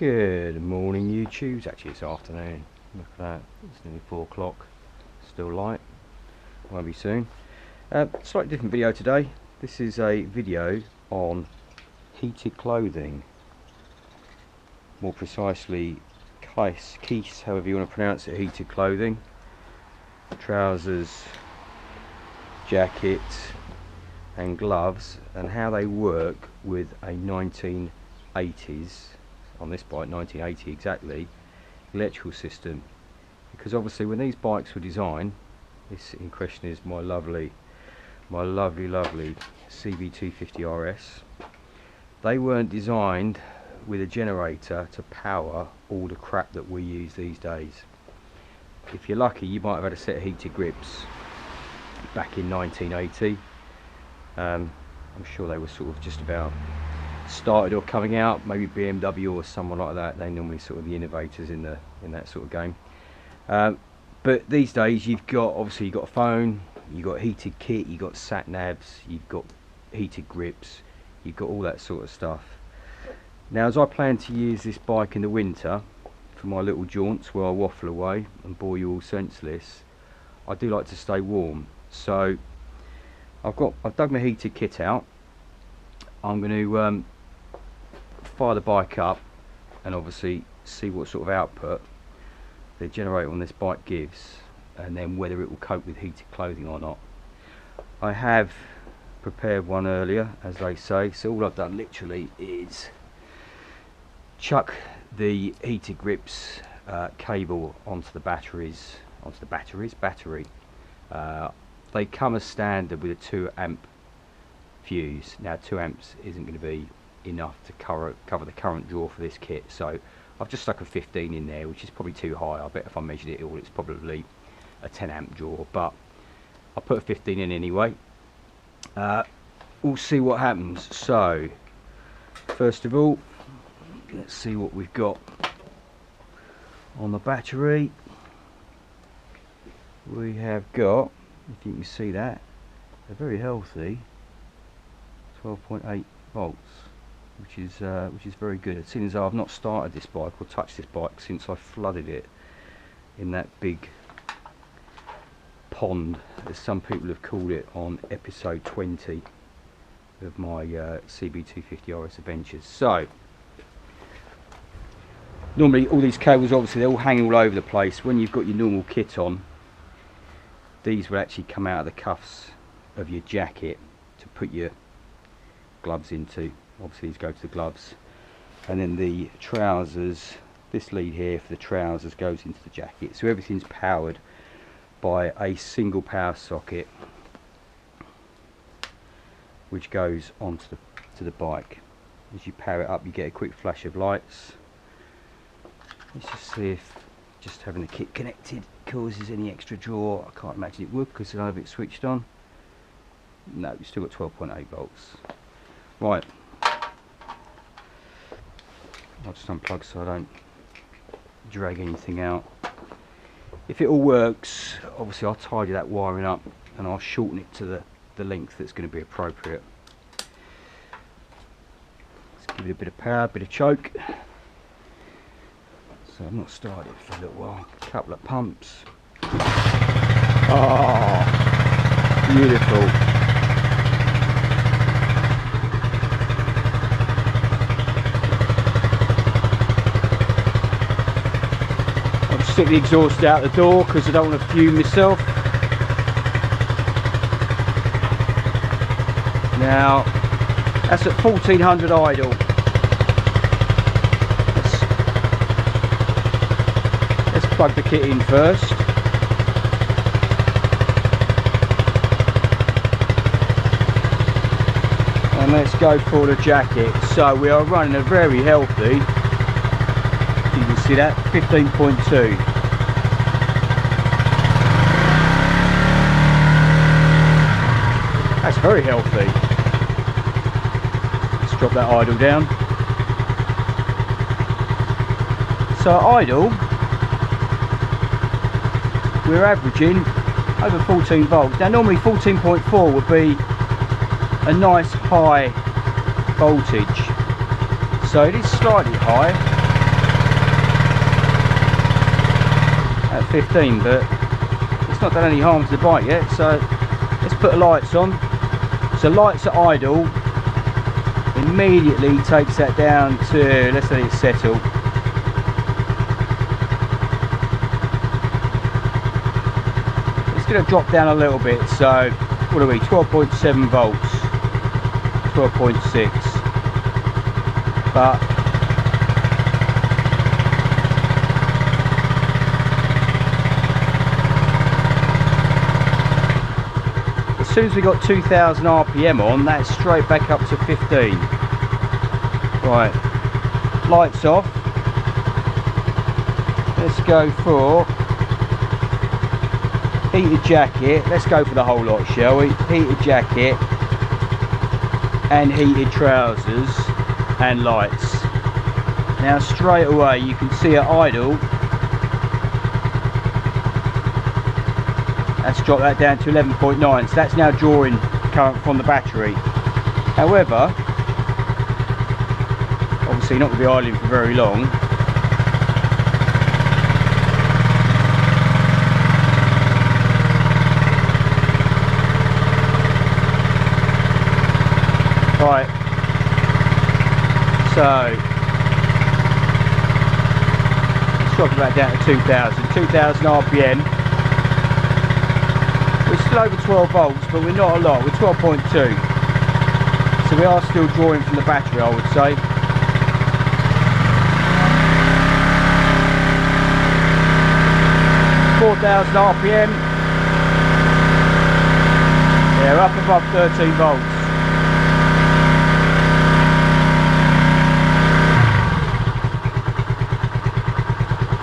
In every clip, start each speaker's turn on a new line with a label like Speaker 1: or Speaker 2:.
Speaker 1: Good morning YouTube. Actually it's afternoon. Look at that, it's nearly 4 o'clock. Still light, won't be soon. Slightly different video today. This is a video on heated clothing. More precisely Keis, however you want to pronounce it, heated clothing. Trousers, jackets and gloves, and how they work with a 1980s, on this bike 1980 exactly, electrical system. Because obviously when these bikes were designed, this in question is my lovely CB250RS, they weren't designed with a generator to power all the crap that we use these days. If you're lucky, you might have had a set of heated grips back in 1980. I'm sure they were sort of just about started or coming out, maybe BMW or someone like that. They normally sort of the innovators in that sort of game. But these days you've got, obviously you've got a phone, you've got heated kit, you've got sat navs, you've got heated grips, you've got all that sort of stuff. Now, as I plan to use this bike in the winter for my little jaunts where I waffle away and bore you all senseless, I do like to stay warm. So I've dug my heated kit out. I'm going to fire the bike up and obviously see what sort of output the generator on this bike gives, and then whether it will cope with heated clothing or not. I have prepared one earlier, as they say, so all I've done literally is chuck the heated grips cable onto the battery. They come as standard with a 2 amp fuse. Now 2 amps isn't going to be enough to cover the current draw for this kit, so I've just stuck a 15 in there, which is probably too high. I bet if I measured it all, it's probably a 10 amp draw, but I'll put a 15 in anyway. We'll see what happens. So first of all, let's see what we've got on the battery. We have got, if you can see that, a very healthy 12.8 volts, which is very good. Seeing as I've not started this bike or touched this bike since I flooded it in that big pond, as some people have called it, on episode 20 of my CB250RS adventures. So normally all these cables, obviously they're all hanging all over the place. When you've got your normal kit on, these will actually come out of the cuffs of your jacket to put your gloves into. Obviously these go to the gloves, and then the trousers, this lead here for the trousers goes into the jacket. So everything's powered by a single power socket which goes onto the bike. As you power it up, you get a quick flash of lights. Let's just see if just having the kit connected causes any extra draw. I can't imagine it would, because I don't have it switched on. No, you've still got 12.8 volts. Right, I'll just unplug so I don't drag anything out. If it all works, obviously I'll tidy that wiring up and I'll shorten it to the length that's going to be appropriate. Let's give it a bit of power, a bit of choke. So I've not started for a little while. A couple of pumps. Oh, beautiful. Stick the exhaust out the door because I don't want to fume myself. Now that's at 1400 idle. Let's plug the kit in first. And let's go for the jacket. So we are running a very healthy, you can see that, 15.2. That's very healthy. Let's drop that idle down. So idle, we're averaging over 14 volts. Now normally 14.4 would be a nice high voltage. So it is slightly high. at 15, but it's not done any harm to the bike yet. So let's put the lights on. So lights at idle, immediately takes that down to, let's let it settle. It's going to drop down a little bit, so what are we, 12.7 volts, 12.6, but as soon as we got 2000 RPM on, that's straight back up to 15. Right, lights off. Let's go for heated jacket. Let's go for the whole lot, shall we? Heated jacket and heated trousers and lights. Now straight away you can see at idle, let's drop that down to 11.9, so that's now drawing current from the battery. However, obviously not going to be idling for very long. Right, so let's drop it back down to 2000 RPM. We're still over 12 volts, but we're not a lot, we're 12.2. So we are still drawing from the battery, I would say. RPM. Yeah, up above 13 volts.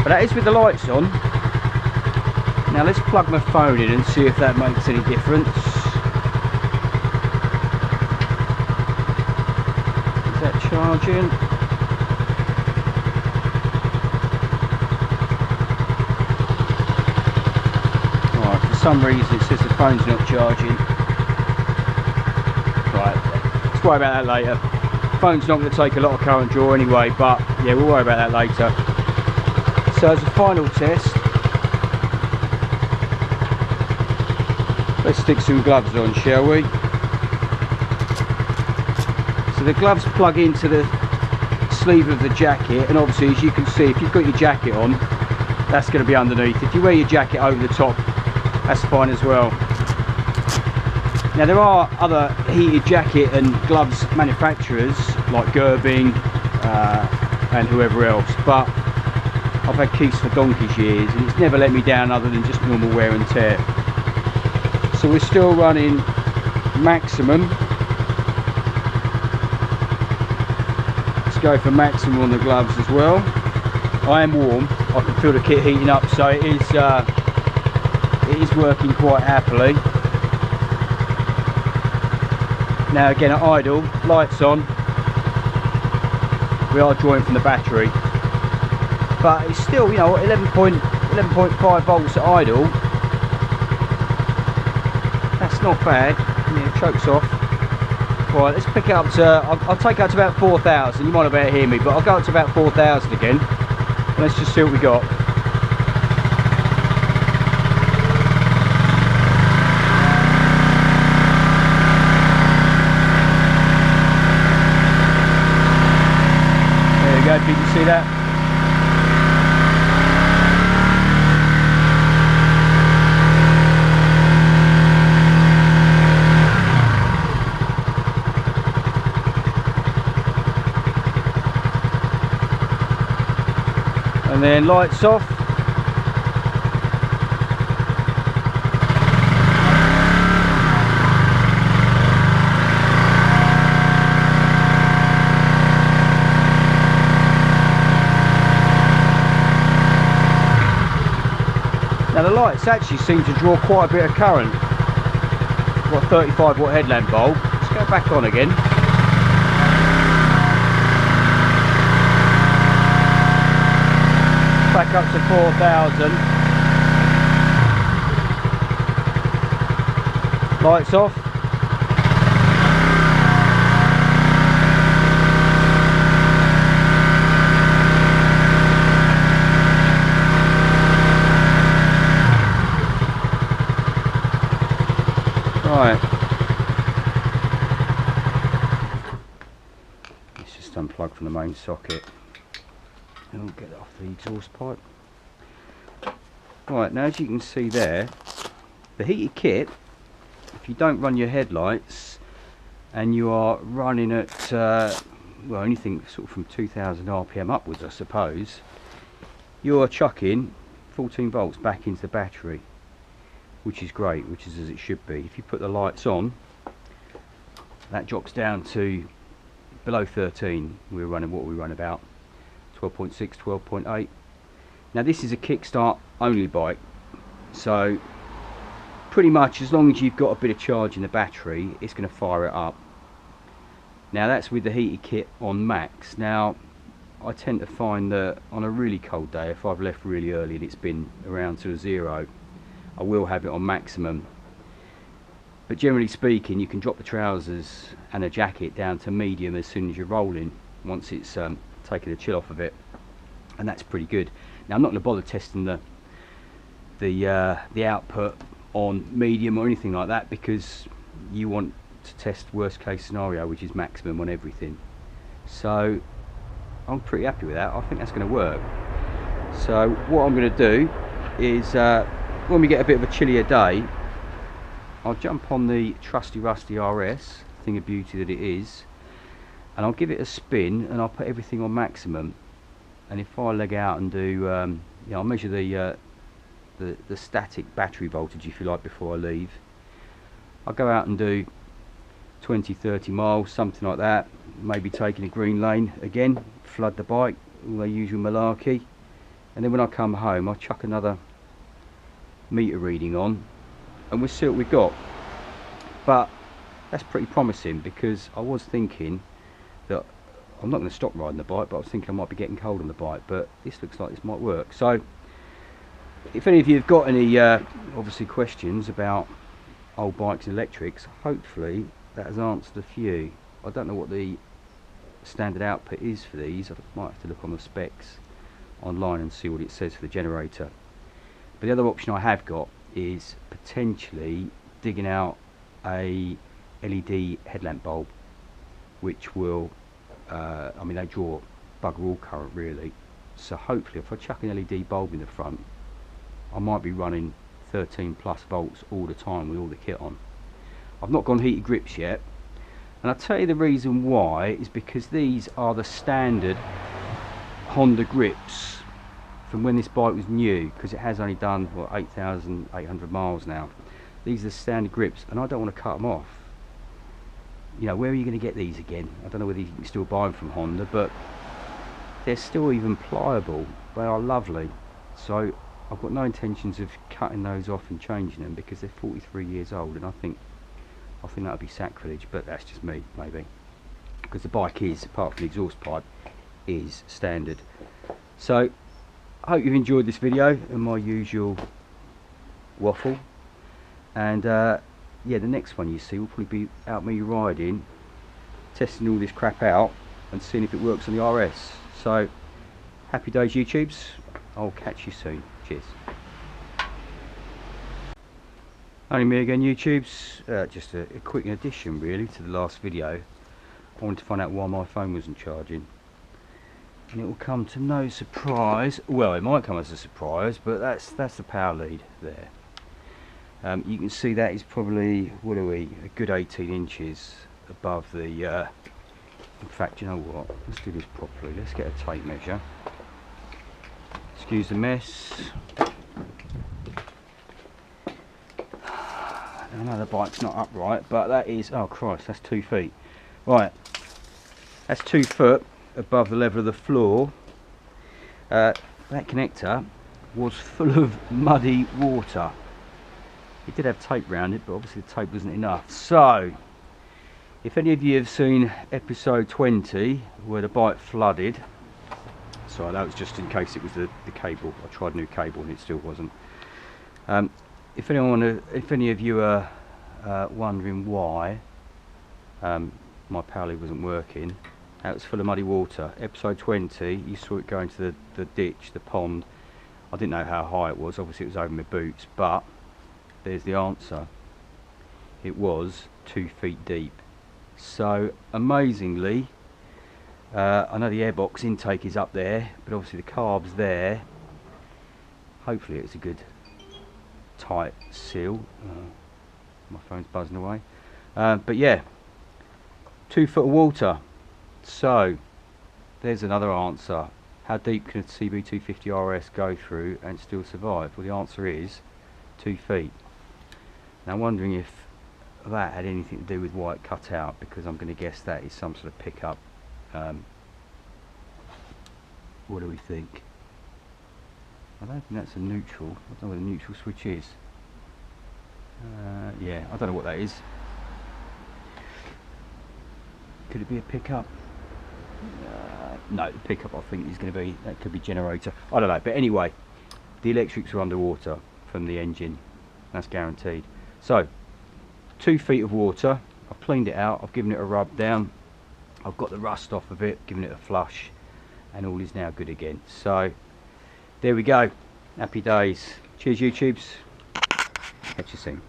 Speaker 1: But that is with the lights on. Now let's plug my phone in and see if that makes any difference. Is that charging? Right, for some reason it says the phone's not charging. Right, let's worry about that later. Phone's not going to take a lot of current draw anyway, but yeah, we'll worry about that later. So as a final test, let's stick some gloves on, shall we? So the gloves plug into the sleeve of the jacket, and obviously as you can see, if you've got your jacket on, that's going to be underneath. If you wear your jacket over the top, that's fine as well. Now there are other heated jacket and gloves manufacturers like Gerbing and whoever else, but I've had Keis for donkey's years and it's never let me down other than just normal wear and tear. So we're still running maximum. Let's go for maximum on the gloves as well. I am warm, I can feel the kit heating up, so it is working quite happily. Now again at idle, lights on, we are drawing from the battery, but it's still, you know, 11.5 volts at idle. That's not bad. Yeah, chokes off. Right, let's pick it up to, I'll take it up to about 4,000. You might not be able to hear me, but I'll go up to about 4,000 again. And let's just see what we got. There we go, if you can see that. And then lights off. Now the lights actually seem to draw quite a bit of current. Got a 35 watt headlamp bulb. Let's go back on again. Back up to 4,000. Lights off. drain socket. And we'll get it off the exhaust pipe. Right, now as you can see there, the heated kit, if you don't run your headlights and you are running at well, anything sort of from 2000 RPM upwards, I suppose, you're chucking 14 volts back into the battery, which is great, which is as it should be. If you put the lights on, that drops down to below 13. We're running, what we run, about 12.6, 12.8. Now this is a kickstart only bike, so pretty much as long as you've got a bit of charge in the battery, it's going to fire it up. Now that's with the heated kit on max. Now I tend to find that on a really cold day, if I've left really early and it's been around to a 0, I will have it on maximum. But generally speaking, you can drop the trousers and a jacket down to medium as soon as you're rolling, once it's taken the chill off of it, and that's pretty good. Now I'm not going to bother testing the output on medium or anything like that, because you want to test worst case scenario, which is maximum on everything. So I'm pretty happy with that. I think that's going to work. So what I'm going to do is when we get a bit of a chillier day, I'll jump on the trusty rusty RS, thing of beauty that it is, and I'll give it a spin and I'll put everything on maximum. And if I leg out and do you know, I'll measure the static battery voltage, if you like, before I leave. I'll go out and do 20-30 miles, something like that, maybe taking a green lane again, flood the bike, all the usual malarkey, and then when I come home I'll chuck another meter reading on and we'll see what we've got. But that's pretty promising, because I was thinking that I'm not going to stop riding the bike, but I was thinking I might be getting cold on the bike, but this looks like this might work. So if any of you have got any obviously questions about old bikes and electrics, hopefully that has answered a few. I don't know what the standard output is for these. I might have to look on the specs online and see what it says for the generator. But the other option I have got is potentially digging out a LED headlamp bulb, which will I mean, they draw bugger all current really, so hopefully if I chuck an LED bulb in the front, I might be running 13+ volts all the time with all the kit on. I've not gone heated grips yet, and I'll tell you the reason why is because these are the standard Honda grips from when this bike was new, because it has only done, what, 8,800 miles now. These are the standard grips, and I don't want to cut them off. You know, where are you going to get these again? I don't know whether you can still buy them from Honda, but they're still even pliable. They are lovely. So I've got no intentions of cutting those off and changing them, because they're 43 years old, and I think that would be sacrilege. But that's just me, maybe, because the bike is, apart from the exhaust pipe, is standard. So I hope you've enjoyed this video and my usual waffle, and yeah, the next one you see will probably be out me riding, testing all this crap out and seeing if it works on the RS. So happy days, YouTubes. I'll catch you soon. Cheers. Only me again, YouTubes. Just a quick addition really to the last video. I wanted to find out why my phone wasn't charging, and it will come to no surprise. Well, it might come as a surprise, but that's the power lead there. You can see that is probably, what are we, a good 18 inches above the, in fact, you know what, let's do this properly. Let's get a tape measure. Excuse the mess. I know the bike's not upright, but that is, oh Christ, that's 2 feet. Right, that's 2 foot above the level of the floor. That connector was full of muddy water. It did have tape around it, but obviously the tape wasn't enough. So if any of you have seen episode 20 where the bike flooded, sorry, that was just in case it was the cable. I tried a new cable and it still wasn't. If any of you are wondering why my power lead wasn't working, that was full of muddy water. Episode 20, you saw it go into the ditch, the pond. I didn't know how high it was, obviously it was over my boots, but there's the answer. It was 2 feet deep. So amazingly, I know the airbox intake is up there, but obviously the carb's there. Hopefully it's a good tight seal. My phone's buzzing away. But yeah, 2 foot of water. So there's another answer. How deep can a CB250RS go through and still survive? Well, the answer is 2 feet. Now I'm wondering if that had anything to do with why it cut out, because I'm going to guess that is some sort of pickup. What do we think? I don't think that's a neutral. I don't know what the neutral switch is. Yeah, I don't know what that is. Could it be a pickup? No, the pickup I think is going to be, that could be generator. I don't know, but anyway, the electrics are underwater from the engine. That's guaranteed. So, 2 feet of water. I've cleaned it out. I've given it a rub down. I've got the rust off of it, given it a flush, and all is now good again. So, there we go. Happy days. Cheers, YouTubes. Catch you soon.